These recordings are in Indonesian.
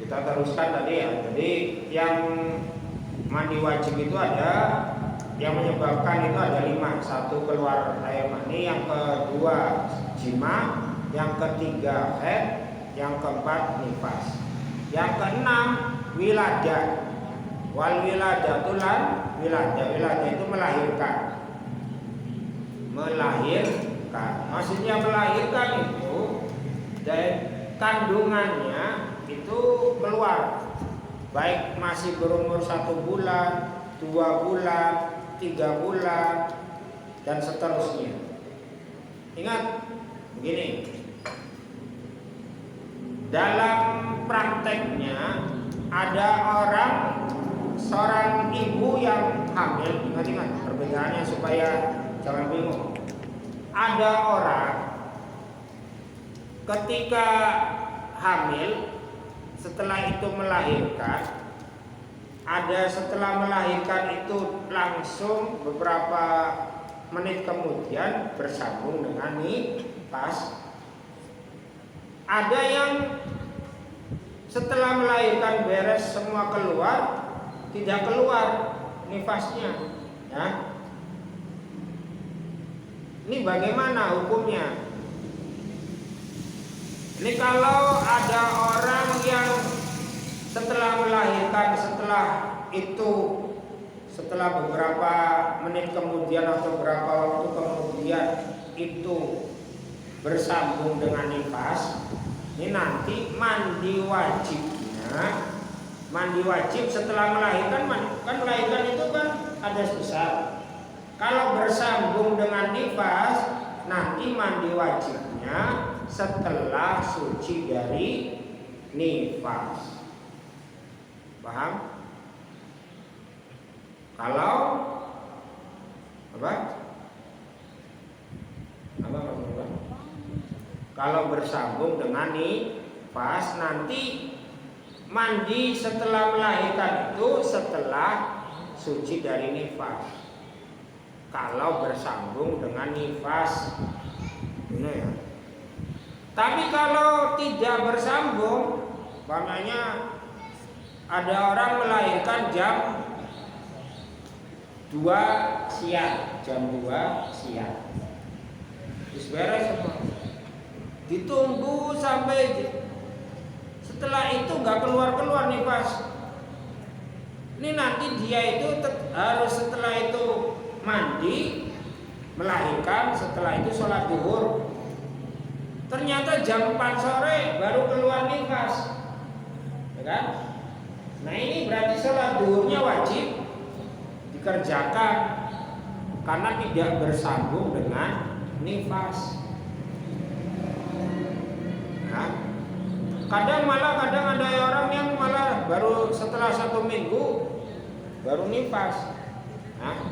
Kita teruskan tadi ya. Jadi yang mandi wajib itu ada, yang menyebabkan itu ada 5. 1 keluar air mani, yang kedua jima, yang ketiga haid, yang keempat nifas, yang keenam wiladah. Wal wiladatulan wiladah itu melahirkan. Maksudnya melahirkan itu dari kandungannya itu keluar, baik masih berumur 1 bulan, 2 bulan, 3 bulan, dan seterusnya. Ingat begini, dalam prakteknya ada seorang ibu yang hamil. Ingat perbedaannya supaya jangan bingung. Ada orang ketika hamil, setelah itu melahirkan, setelah melahirkan itu langsung beberapa menit kemudian bersambung dengan nifas. Ada yang setelah melahirkan beres semua keluar, tidak keluar nifasnya, ya. Ini bagaimana hukumnya? Ini kalau ada orang yang setelah melahirkan, setelah beberapa menit kemudian atau beberapa waktu kemudian itu bersambung dengan nifas, ini nanti mandi wajib setelah melahirkan. Kan melahirkan itu kan ada besar. Kalau bersambung dengan nifas, nanti mandi wajibnya setelah suci dari nifas. Paham? Kalau apa? Kalau bersambung dengan nifas, nanti mandi setelah melahirkan itu setelah suci dari nifas. Kalau bersambung dengan nifas, ini ya. Tapi kalau tidak bersambung, makanya ada orang melahirkan jam 2 siang, terus beres semua. Ditunggu sampai setelah itu nggak keluar nifas. Ini nanti dia itu harus setelah itu mandi, melahirkan, setelah itu sholat zuhur. Ternyata jam 4 sore baru keluar nifas, ya kan? Nah ini berarti sholat zuhurnya wajib dikerjakan karena tidak bersambung dengan nifas. Nah, kadang ada orang yang malah baru setelah 1 minggu baru nifas. Nah,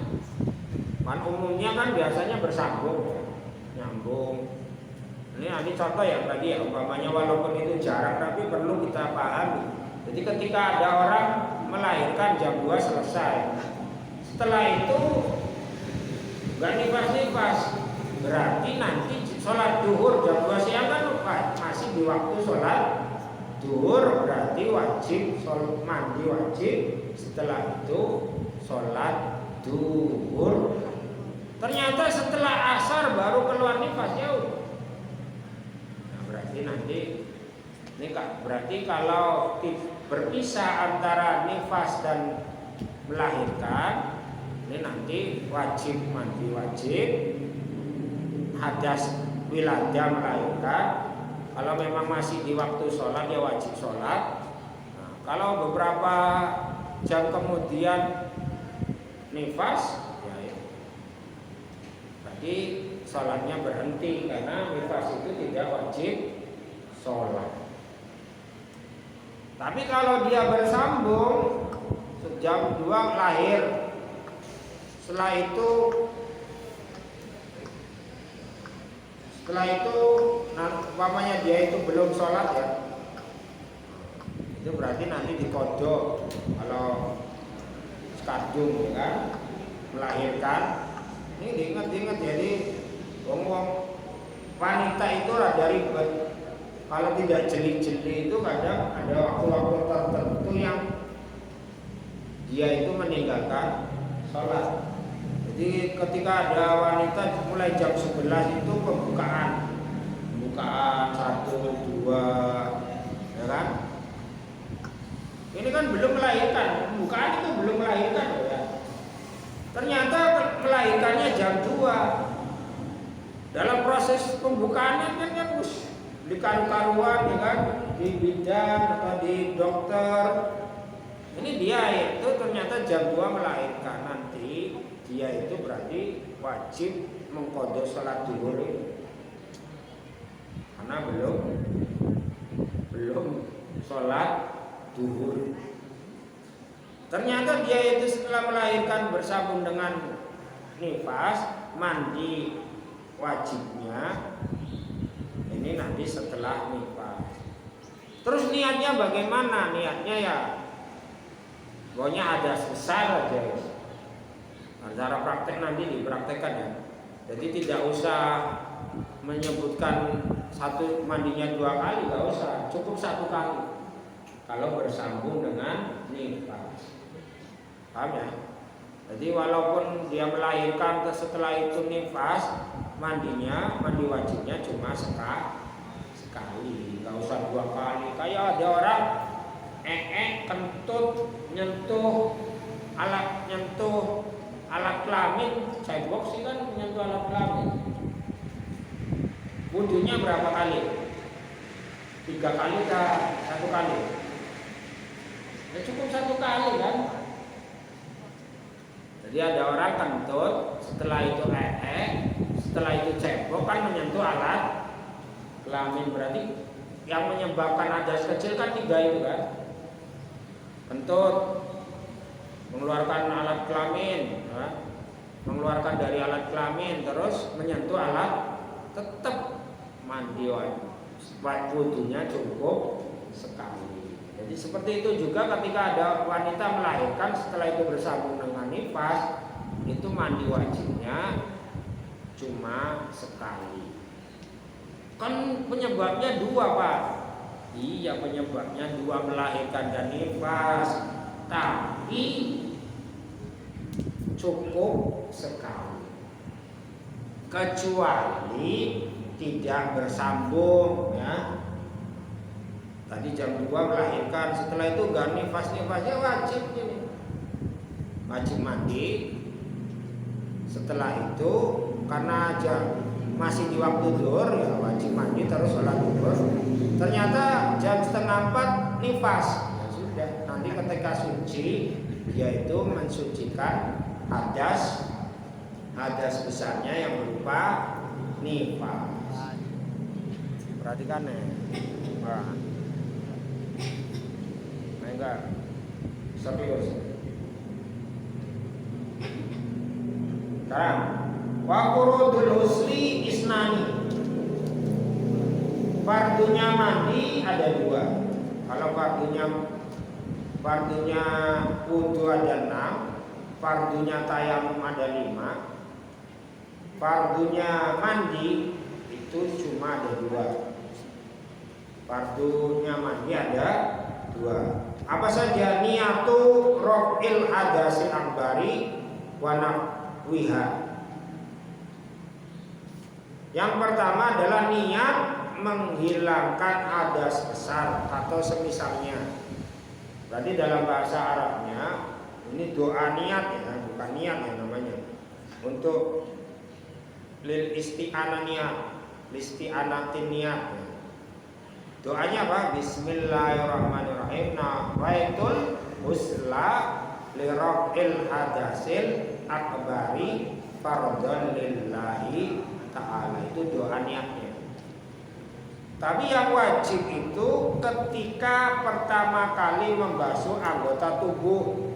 kan umumnya kan biasanya bersambung, nyambung. Ini contoh ya tadi ya, umpamanya walaupun itu jarang tapi perlu kita pahami. Jadi ketika ada orang melahirkan jam 2 selesai, setelah itu gak nifas, berarti nanti sholat duhur jam 2 siang kan masih di waktu sholat duhur, berarti wajib mandi wajib, setelah itu sholat duhur. Ternyata setelah asar baru keluar nifas, jauh. Nah, berarti nanti ini berarti kalau berpisah antara nifas dan melahirkan, ini nanti wajib mandi wajib, hadas wiladah melahirkan. Kalau memang masih di waktu sholat ya wajib sholat. Nah, kalau beberapa jam kemudian nifas, berarti sholatnya berhenti karena nifas itu tidak wajib sholat. Tapi kalau dia bersambung jam 2 lahir, setelah itu umpamanya dia itu belum sholat ya, itu berarti nanti dikodok. Kalau skadung ya kan, melahirkan, ini diingat jadi wong wanita itu rada ribet. Kalau tidak jeli-jeli itu kadang ada waktu-waktu dia itu meninggalkan sholat. Jadi ketika ada wanita mulai jam 11 itu pembukaan 1, 2, ya kan? Ini kan belum melahirkan, pembukaan itu belum melahirkan ya. Ternyata melahirkannya jam 2. Dalam proses pembukaannya kan harus di karu-karuan ya kan, di bidan atau di dokter. Ini dia itu ternyata jam 2 melahirkan, nanti dia itu berarti wajib mengqadha salat zuhur karena belum sholat zuhur. Ternyata dia itu setelah melahirkan bersambung dengan nifas, mandi wajibnya ini nanti setelah nifas. Terus niatnya bagaimana? Niatnya ya pokoknya ada besar aja. Cara praktek nanti dipraktekkan ya. Jadi tidak usah menyebutkan satu mandinya 2 kali, nggak usah, cukup 1 kali. Kalau bersambung dengan nifas, paham ya? Jadi walaupun dia melahirkan setelah itu nifas, mandi wajibnya cuma sekali, nggak usah 2 kali. Kayak ada orang kentut nyentuh alat kelamin, cebok sih kan menyentuh alat kelamin. Wudunya berapa kali? 3 kali kah 1 kali? Ya cukup 1 kali kan. Jadi ada orang kentut, setelah itu setelah itu cebok kan menyentuh alat kelamin, berarti yang menyebabkan hadas kecil kan 3 itu kan. Kentut, mengeluarkan alat kelamin, ya. Mengeluarkan dari alat kelamin, terus menyentuh alat, tetap mandi wajib. Wudunya cukup sekali. Jadi seperti itu juga ketika ada wanita melahirkan, setelah itu bersambung dengan nifas, itu mandi wajibnya cuma sekali. Kan penyebabnya 2 Pak. Iya penyebabnya 2, melahirkan dan nifas, tapi cukup sekali. Kecuali tidak bersambung ya. Tadi jam 2 melahirkan, setelah itu gak nifasnya wajib ini. Wajib mandi. Setelah itu karena masih di waktu zuhur ya wajib mandi terus sholat zuhur. Ternyata jam 3:30 nifas. Ya sudah, nanti ketika suci yaitu mensucikan hadas besarnya yang berupa nifas. Perhatikan nih. Wah. Enggak serius. Sekarang wa qurudul husli isnani. Fardunya mandi ada 2. Kalau fardunya wudu ada 6, fardunya tayamum ada 5, fardunya mandi itu cuma ada 2. Fardunya mandi ada 2. Apa saja? Niyatu raf'il hadasil akbari wa nahwiha. Yang pertama adalah niat menghilangkan hadas besar atau semisalnya. Berarti dalam bahasa Arabnya ini doa niat ya, bukan niat ya namanya. Untuk lil isti'anah niat, listi'anatin niat ya. Doanya apa? Bismillahirrahmanirrahim. Nawaitul husla li raf'il hadasil akbari fardhan lillahi ta'ala. Itu doa niatnya. Tapi yang wajib itu ketika pertama kali membasuh anggota tubuh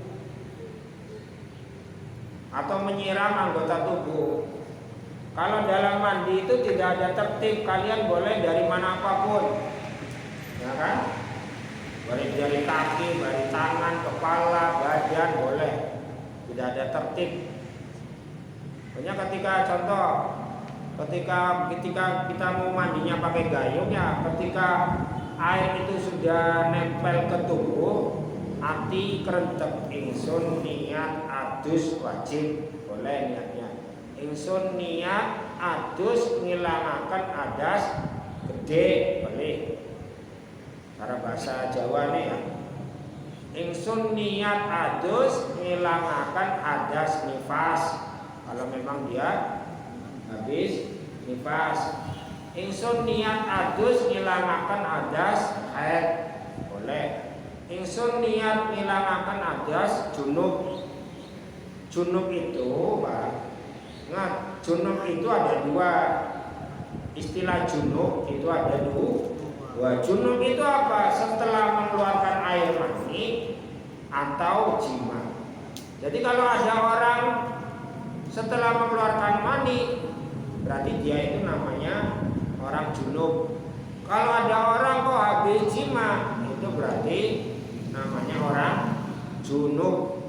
atau menyiram anggota tubuh. Kalau dalam mandi itu tidak ada tertib, kalian boleh dari mana apapun, ya kan? Dari kaki, dari tangan, kepala, badan boleh, tidak ada tertib. Pokoknya ketika kita mau mandinya pakai gayung ya, ketika air itu sudah nempel ke tubuh ati kerentek ingsun niat adus wajib boleh niatnya. Ingsun niat adus ngilangaken adas gede boleh. Cara bahasa Jawa nih ya. Ingsun niat adus ngilangaken adas nifas. Kalau memang dia habis nifas. Ingsun niat adus ngilangaken adas haid boleh. Ingsun niat ngilangaken adas junub. Junub itu, Pak. Nah, junub itu ada dua. Istilah junub itu ada dua. Junub itu apa? Setelah mengeluarkan air mani atau jima. Jadi kalau ada orang setelah mengeluarkan mani, berarti dia itu namanya orang junub. Kalau ada orang kok habis jima, itu berarti namanya orang junub.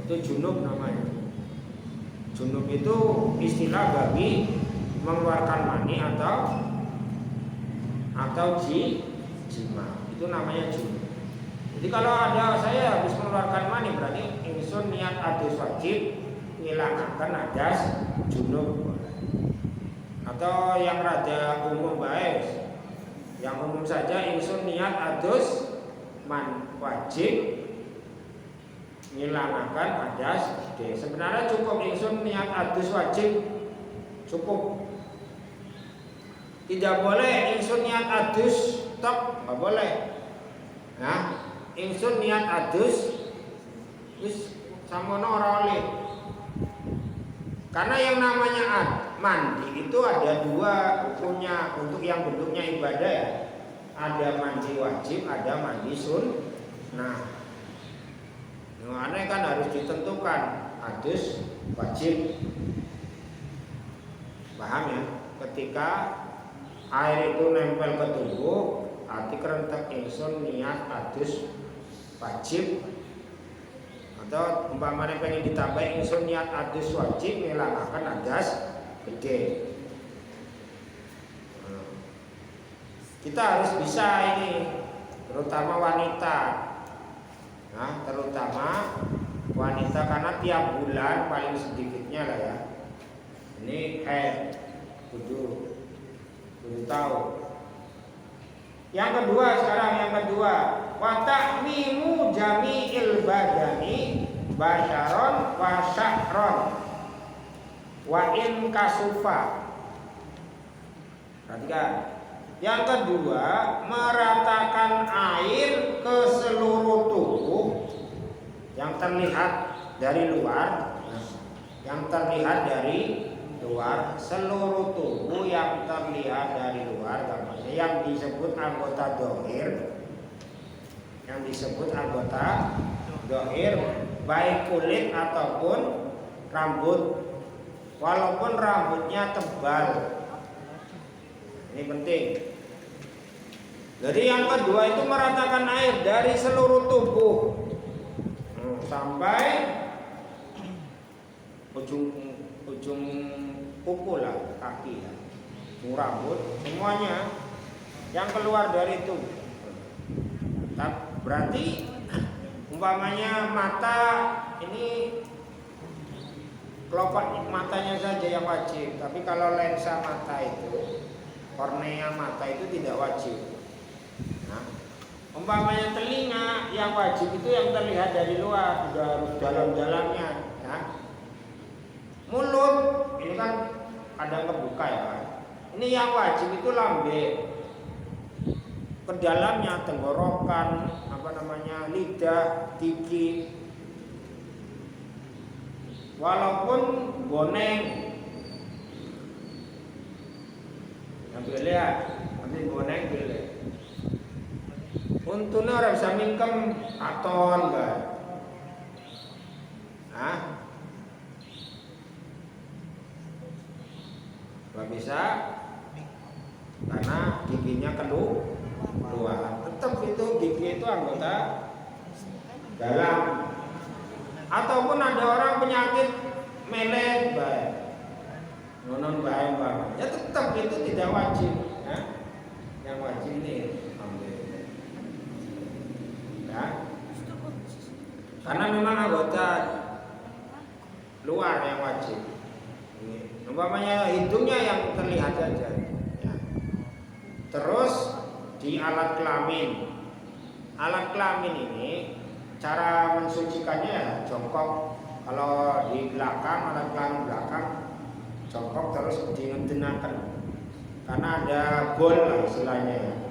Itu junub namanya. Junub itu istilah bagi mengeluarkan mani atau jima. Itu namanya junub. Jadi kalau ada saya habis mengeluarkan mani berarti ingsun niat adus wajib ngilangaken adas junub. Atau yang rada umum baik. Yang umum saja ingsun niat adus wajib ngilangaken adas gede. Sebenarnya cukup ingsun niat adus wajib cukup. Tidak boleh ingsun niat adus tok, enggak boleh. Nah, ingsun niat adus wis samono ora oleh. Karena yang namanya mandi itu ada dua hukumnya untuk yang bentuknya ibadah ya. Ada mandi wajib, ada mandi sunnah. Nah, kan harus ditentukan adus wajib. Paham ya? Ketika air itu nempel ke tubuh, arti kerentek ingsun niat adus wajib. Atau umpamanya pengen ditambah ingsun niat adus wajib ngilangaken adas gede. Kita harus bisa ini, terutama wanita. Nah, terutama wanita karena tiap bulan paling sedikitnya lah ya. Ini kudu tahu. Yang kedua sekarang wa ta'mimu jami'il badani basyaron wa sya'ron wa in kasufa. Perhatikan. Yang kedua, meratakan air ke seluruh tubuh yang terlihat dari luar, seluruh tubuh yang terlihat dari luar, yang disebut anggota dohir, baik kulit ataupun rambut, walaupun rambutnya tebal. Ini penting. Jadi yang kedua itu meratakan air dari seluruh tubuh sampai ujung kuku lah, kaki lah, rambut, semuanya yang keluar dari itu. Berarti umpamanya mata ini kelopak matanya saja yang wajib, tapi kalau lensa mata itu, kornea mata itu tidak wajib. Nah, umpamanya telinga yang wajib itu yang terlihat dari luar, sudah harus dalam-dalamnya. Ya. Mulut ini kan kadang kebuka ya Pak. Ini yang wajib itu lambe, ke dalamnya tenggorokan, lidah, gigi. Walaupun boneng, ambil lihat, nanti boneng boleh. Untune ora bisa mingkem aton, Mbak. Nggak bisa karena giginya keluar. Tetap itu gigi itu anggota dalam. Ataupun ada orang penyakit melet, Mbak. Nonon baik banget. Ya tetap itu tidak wajib. Ya. Yang wajib ini ambil. Ya. Karena memang anggota luar yang wajib. Umpamanya hidungnya yang terlihat saja. Ya. Terus di alat kelamin. Alat kelamin ini cara mensucikannya ya jongkok. Kalau di belakang, alat kelamin belakang jongkok terus diengenakan. Karena ada bol lah istilahnya.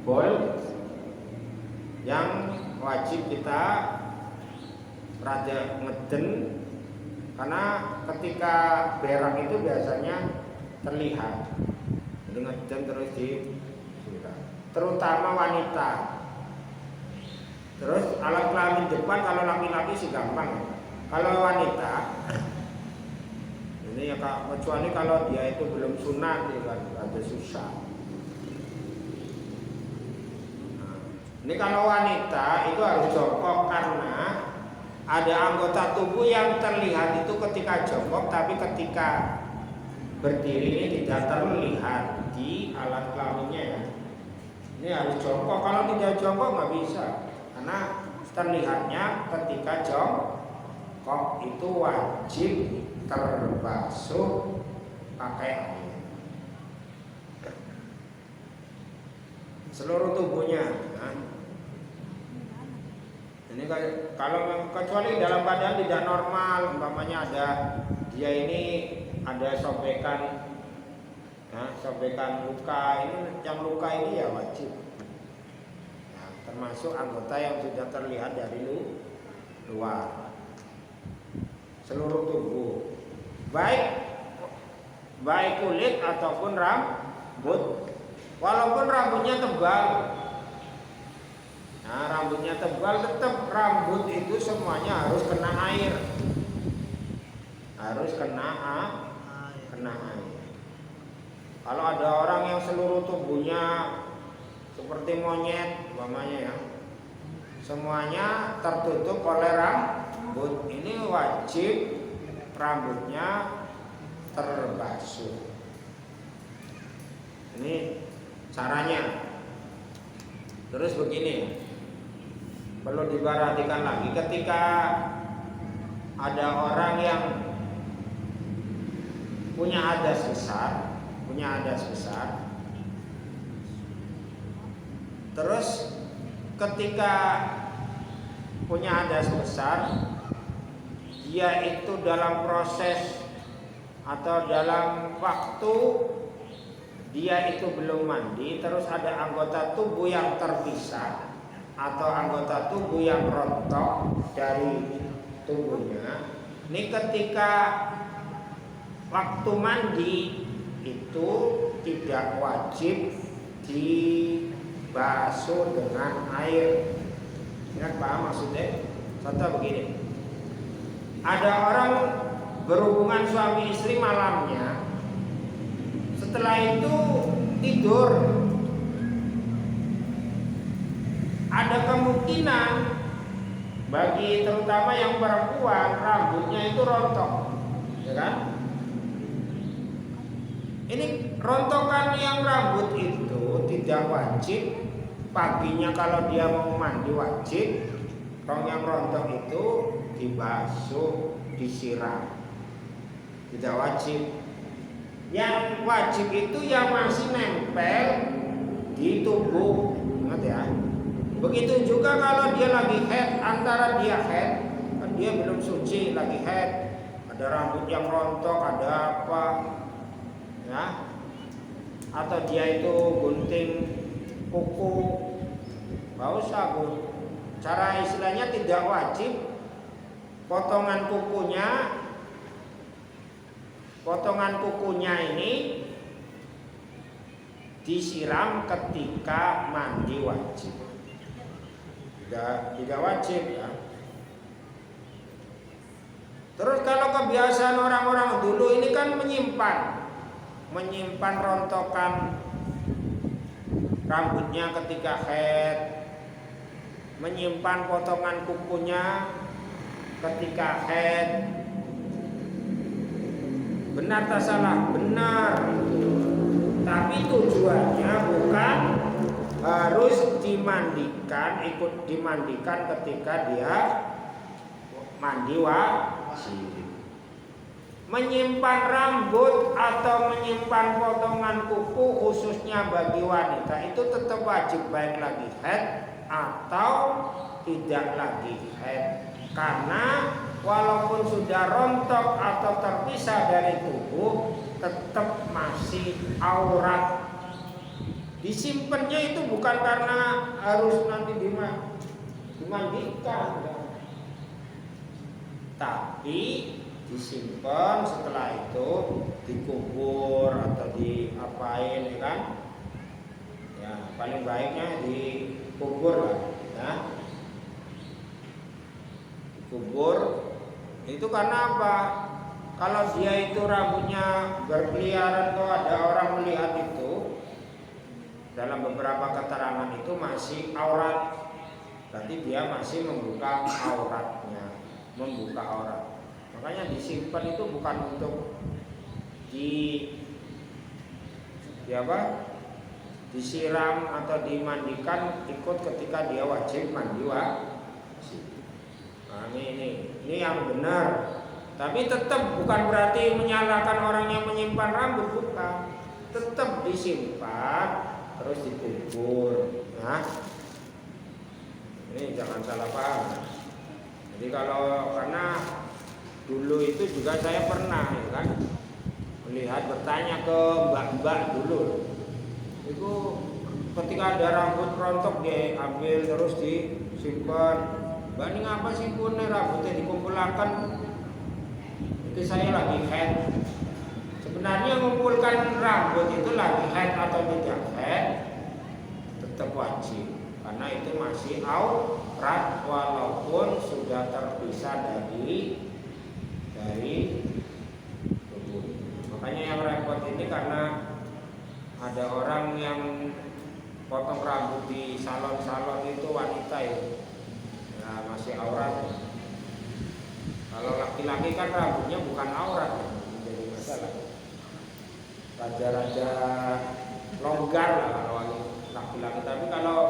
Bol yang wajib kita rada ngeden, karena ketika berak itu biasanya terlihat. Jadi ngeden terus terutama wanita. Terus alat kelamin depan kalau laki-laki sih gampang. Kalau wanita ini ya Kak, kecuali kalau dia itu belum sunat ya kan ada susah. Nah, ini kalau wanita itu harus jongkok karena ada anggota tubuh yang terlihat itu ketika jongkok, tapi ketika berdiri ini tidak terlihat di alat kelaminnya ya. Ini harus jongkok, kalau tidak jongkok nggak bisa, karena terlihatnya ketika jongkok itu wajib terbasuh pakai air seluruh tubuhnya. Nah, ini kalau kecuali dalam keadaan tidak normal, umpamanya ada dia ini ada sobekan, nah, sobekan luka, ini yang luka ini ya wajib. Nah, termasuk anggota yang sudah terlihat dari luar, seluruh tubuh, baik kulit ataupun rambut, walaupun rambutnya tebal. Nah, rambutnya tebal tetap rambut itu semuanya harus kena air. Harus kena air. Kalau ada orang yang seluruh tubuhnya seperti monyet umpamanya ya, semuanya tertutup oleh rambut, ini wajib rambutnya terbasuh. Ini caranya. Terus begini, perlu diperhatikan lagi ketika ada orang yang punya hadas besar, terus ketika punya hadas besar, dia itu dalam proses atau dalam waktu dia itu belum mandi, terus ada anggota tubuh yang terpisah atau anggota tubuh yang rontok dari tubuhnya. Ini ketika waktu mandi itu tidak wajib dibasuh dengan air. Ingat paham maksudnya? Contoh begini, ada orang berhubungan suami istri malamnya, setelah itu tidur, ada kemungkinan bagi terutama yang perempuan rambutnya itu rontok, ya kan? Ini rontokan yang rambut itu tidak wajib. Paginya kalau dia mau mandi wajib, yang rontok itu dibasuh, disiram. Tidak wajib. Yang wajib itu yang masih nempel di tubuh, ingat ya. Begitu juga kalau dia lagi haid, antara dia haid, kan dia belum suci, lagi haid, ada rambut yang rontok, ada apa, ya, atau dia itu gunting kuku, nggak usah Bu. Cara istilahnya tidak wajib potongan kukunya ini disiram ketika mandi wajib. Tidak wajib ya. Terus kalau kebiasaan orang-orang dulu ini kan menyimpan rontokan rambutnya ketika haid, menyimpan potongan kukunya ketika haid. Benar tak salah? Benar. Tapi tujuannya bukan harus dimandikan, ikut dimandikan ketika dia mandi wajib. Menyimpan rambut atau menyimpan potongan kuku khususnya bagi wanita itu tetap wajib, baik lagi haid atau tidak lagi haid. Karena walaupun sudah rontok atau terpisah dari tubuh, tetap masih aurat. Disimpannya itu bukan karena harus nanti dimandikan, tapi disimpan, setelah itu dikubur atau diapain, ya kan? Ya paling baiknya dikubur lah, ya. Dikubur itu karena apa? Kalau dia itu rambutnya berkeliaran, kalau ada orang melihat itu, dalam beberapa keterangan itu masih aurat, berarti dia masih membuka auratnya, membuka aurat. Makanya disimpan itu bukan untuk disiram atau dimandikan ikut ketika dia wajib mandi wajib. Nah, ini yang benar. Tapi tetap bukan berarti menyalahkan orang yang menyimpan rambut, bukan. Tetap disimpan terus dikubur. Nah, ini jangan salah paham. Jadi karena dulu itu juga saya pernah, ya kan, melihat, bertanya ke mbak-mbak dulu. Itu ketika ada rambut rontok diambil terus disimpan. Mbak, ini ngapa sih pun rambutnya dikumpulkan? Itu saya lagi haid. Sebenarnya mengumpulkan rambut itu lagi haid atau tidak haid tetap wajib, karena itu masih aurat walaupun sudah terpisah dari tubuh. Makanya yang repot ini karena ada orang yang potong rambut di salon-salon itu wanita itu, ya masih aurat. Kalau laki-laki kan rambutnya bukan aurat, jadi masalah. Raja-raja longgar lah kalau laki-laki, tapi kalau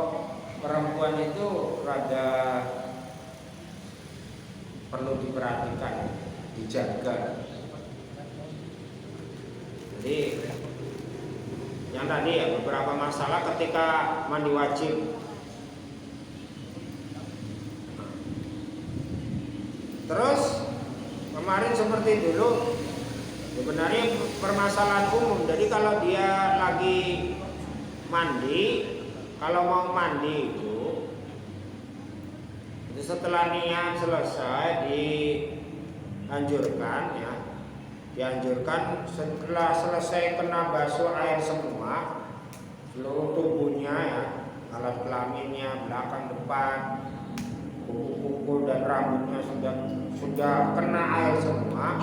perempuan itu rada perlu diperhatikan, dijaga. Jadi yang tadi ya, beberapa masalah ketika mandi wajib. Terus kemarin seperti dulu, sebenarnya permasalahan umum. Jadi kalau dia lagi mandi, kalau mau mandi itu setelah niat selesai dianjurkan setelah selesai kena basuh air semua seluruh tubuhnya, ya, alat kelaminnya, belakang, depan, kuku-kuku dan rambutnya sudah kena air semua,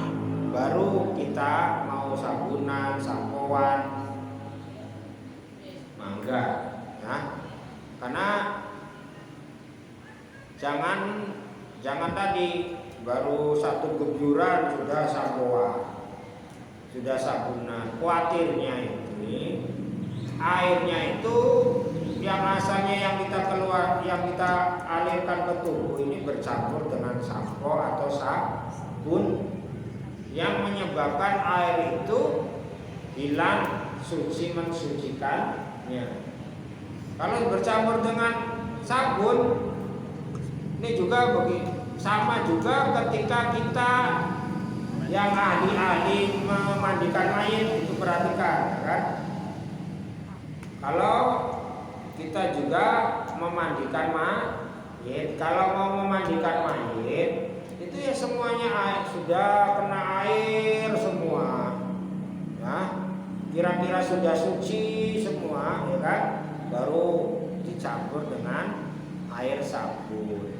baru kita mau sabunan, sampoan, mangga, ya. Karena jangan tadi baru satu gebyuran sudah sampoan, sudah sabunan. Khawatirnya ini airnya itu yang asalnya yang kita alirkan ke tubuh ini bercampur dengan sampo atau sabun yang menyebabkan air itu hilang mensucikannya. Kalau bercampur dengan sabun, ini juga sama juga ketika kita yang ahli-ahli memandikan mayit itu, perhatikan, kan? Kalau kita juga memandikan mayit, kalau mau memandikan mayit itu ya semuanya sudah kena air semua, ya, kira-kira sudah suci semua, ya kan, baru dicampur dengan air sabun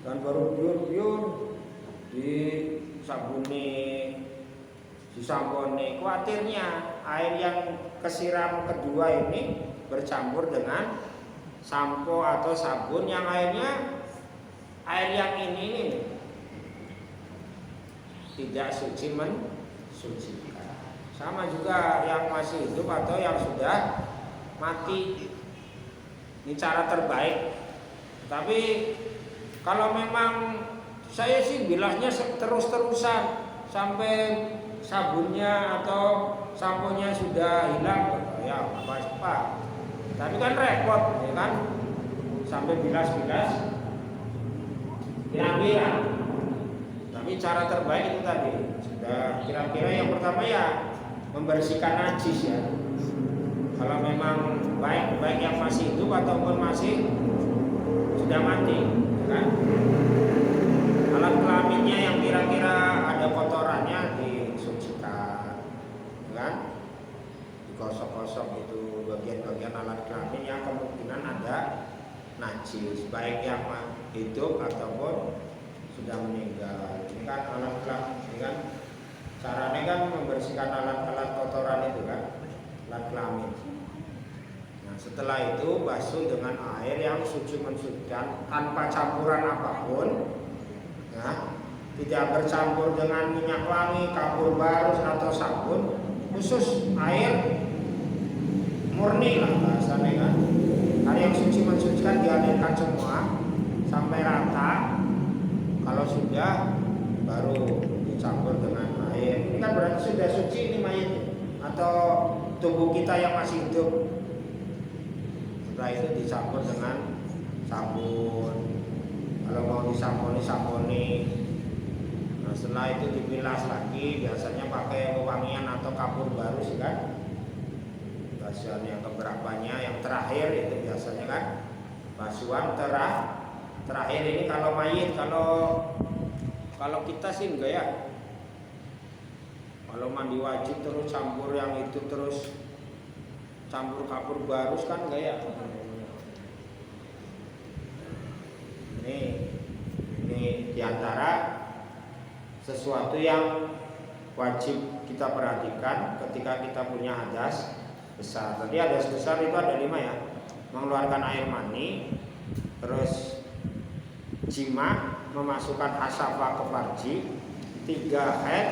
dan baru biur-biur disabuni, disamponi. Khawatirnya air yang kesiram kedua ini bercampur dengan sampo atau sabun yang air yang ini tidak mensucikan. Sama juga yang masih hidup atau yang sudah mati. Ini cara terbaik. Tapi kalau memang saya sih bilasnya terus-terusan sampai sabunnya atau samponya sudah hilang, ya apa-apa. Tapi kan repot, ya kan? Sampai bilas-bilas kira-kira. Tapi cara terbaik itu tadi sudah kira-kira yang pertama ya membersihkan najis ya. Kalau memang baik yang masih hidup ataupun masih sudah mati, kan? Alat kelaminnya yang kira-kira ada kotorannya disucikan, kan? Digosok-gosok itu bagian-bagian alat kelamin yang kemungkinan ada najis, baik yang hidup ataupun sudah meninggal. Ini kan alat kelamin, ini kan caranya kan membersihkan alat-alat kotoran itu kan, alat kelamin. Nah, setelah itu basuh dengan air yang suci mensucikan tanpa campuran apapun. Nah, tidak bercampur dengan minyak wangi, kapur barus atau sabun, khusus air murni lah bahasanya kan. Air yang suci mensucikan dialirkan semua sampai rata. Kalau sudah baru dicampur dengan air. Ini kan berarti sudah suci ini mayat atau tubuh kita yang masih hidup. Setelah itu dicampur dengan sabun. Kalau mau disamponi. Nah, setelah itu dibilas lagi, biasanya pakai wewangian atau kapur barus kan. Basuhan yang keberapanya, yang terakhir itu biasanya kan basuhan terakhir ini kalau mayit, kalau kita sih enggak ya. Kalau mandi wajib terus campur yang itu terus campur kapur barus kan enggak ya. Ini diantara sesuatu yang wajib kita perhatikan ketika kita punya hadas besar. Tadi hadas besar itu ada 5 ya, mengeluarkan air mani, terus jima, memasukkan hasafah ke farji, 3 haid,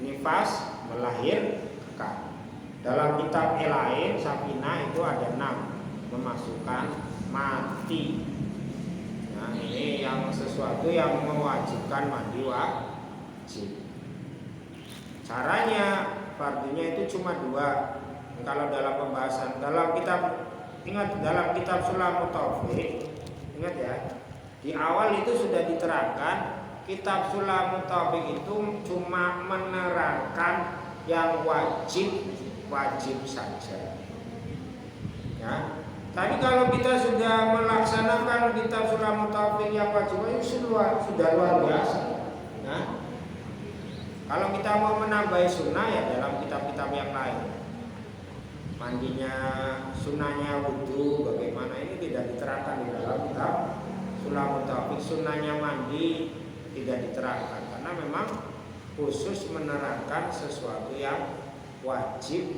nifas, melahirkan. Dalam kitab lain Safina itu ada 6, memasukkan mati. Nah, ini yang sesuatu yang mewajibkan mandi wajib. Caranya fardunya itu cuma 2. Kalau dalam pembahasan dalam kitab, ingat dalam kitab Sulamut Taufik, ingat ya, di awal itu sudah diterangkan kitab Sulamut Taufik itu cuma menerangkan yang wajib saja. Ya. Tapi kalau kita sudah melaksanakan kitab Sulamut Taufik yang wajib itu sudah luar biasa. Nah, kalau kita mau menambahi sunnah ya dalam kitab-kitab yang lain. Mandinya, sunnahnya wudhu, bagaimana ini tidak diterangkan di dalam kitab Sulamut Taufik. Sunnahnya mandi tidak diterangkan karena memang khusus menerangkan sesuatu yang wajib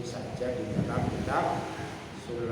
saja di dalam kitab Sulamut.